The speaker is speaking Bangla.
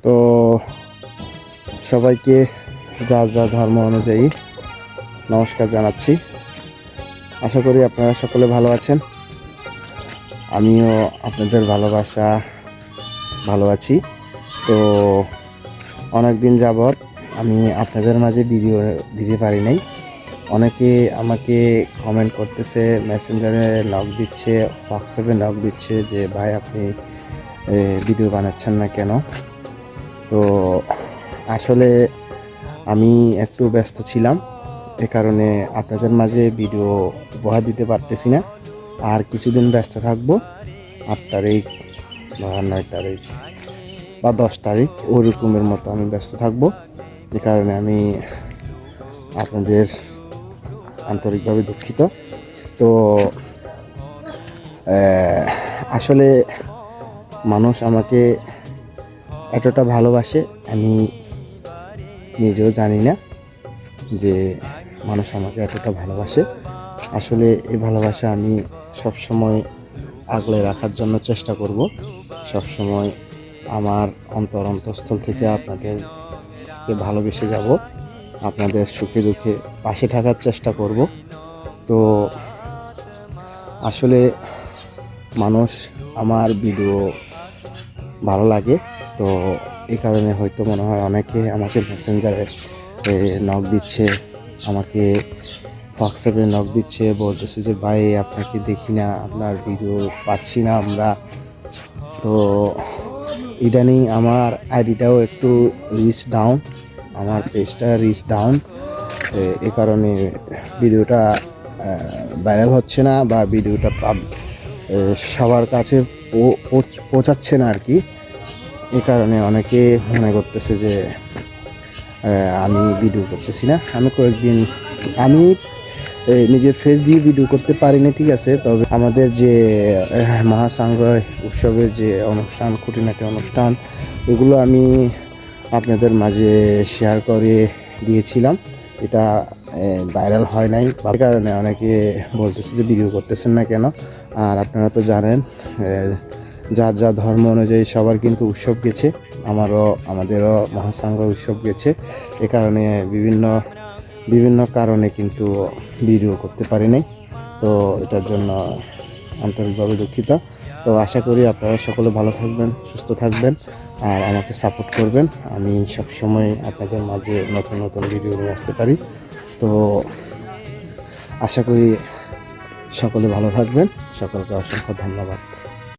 তো সবাইকে যার যার ধর্ম অনুযায়ী নমস্কার জানাচ্ছি। আশা করি আপনারা সকলে ভালো আছেন। আমিও আপনাদের ভালোবাসা ভালো আছি। তো অনেক দিন যাবৎ আমি আপনাদের মাঝে ভিডিও দিতে পারি নাই। অনেকে আমাকে কমেন্ট করতেছে, মেসেঞ্জারে নক দিচ্ছে, হোয়াটসঅ্যাপে নক দিচ্ছে যে ভাই আপনি ভিডিও বানাচ্ছেন না কেন। তো আসলে আমি একটু ব্যস্ত ছিলাম, এ কারণে আপনাদের মাঝে ভিডিও উপহার দিতে পারতেছি না। আর কিছুদিন ব্যস্ত থাকবো, 8 তারিখ বা 9 তারিখ বা 10 তারিখ ওরকমের মতো আমি ব্যস্ত থাকবো। যে কারণে আমি আপনাদের আন্তরিকভাবে দুঃখিত। তো আসলে মানুষ আমাকে এতটা ভালোবাসে আমি নিজেও জানি না যে মানুষ আমাকে এতটা ভালোবাসে। আসলে এই ভালোবাসা আমি সবসময় আগলে রাখার জন্য চেষ্টা করব। সবসময় আমার অন্তঃস্থল থেকে আপনাদেরকে ভালোবেসে যাব, আপনাদের সুখে দুঃখে পাশে থাকার চেষ্টা করব। তো আসলে মানুষ আমার ভিডিও ভালো লাগে, তো এই কারণে হয়তো মনে হয় অনেকে আমাকে মেসেঞ্জারে নক দিচ্ছে, আমাকে হোয়াটসঅ্যাপে নক দিচ্ছে, বলতেছে যে ভাই আপনাকে দেখি না, আপনার ভিডিও পাচ্ছি না আমরা। তো ইদানিং আমার আইডিটাও একটু রিচ ডাউন, আমার পেজটা রিচ ডাউন, এ কারণে ভিডিওটা ভাইরাল হচ্ছে না বা ভিডিওটা সবার কাছে পৌঁছাচ্ছে না আর কি। এই কারণে অনেকে মনে করতেছে যে আমি ভিডিও করতেছি না। আমি কয়েকদিন আমি নিজের ফেস দিয়ে ভিডিও করতে পারিনি, ঠিক আছে। তবে আমাদের যে মহাসাংগ্রহ উৎসবের যে অনুষ্ঠান, খুঁটিনাটি অনুষ্ঠান, ওগুলো আমি আপনাদের মাঝে শেয়ার করে দিয়েছিলাম। এটা ভাইরাল হয় নাই, তার কারণে অনেকে বলতেছে যে ভিডিও করতেছেন না কেন। আর আপনারা তো জানেন যার যা ধর্ম অনুযায়ী সবার কিন্তু উৎসব গেছে, আমাদেরও মহাসাংগ্রহ উৎসব গেছে। এ কারণে বিভিন্ন কারণে কিন্তু ভিডিও করতে পারি নাই। তো এটার জন্য আন্তরিকভাবে দুঃখিত। তো আশা করি আপনারা সকলে ভালো থাকবেন, সুস্থ থাকবেন আর আমাকে সাপোর্ট করবেন। আমি সবসময় আপনাদের মাঝে নতুন নতুন ভিডিও নিয়ে আসতে পারি। তো আশা করি সকলে ভালো থাকবেন। সকলকে অসংখ্য ধন্যবাদ।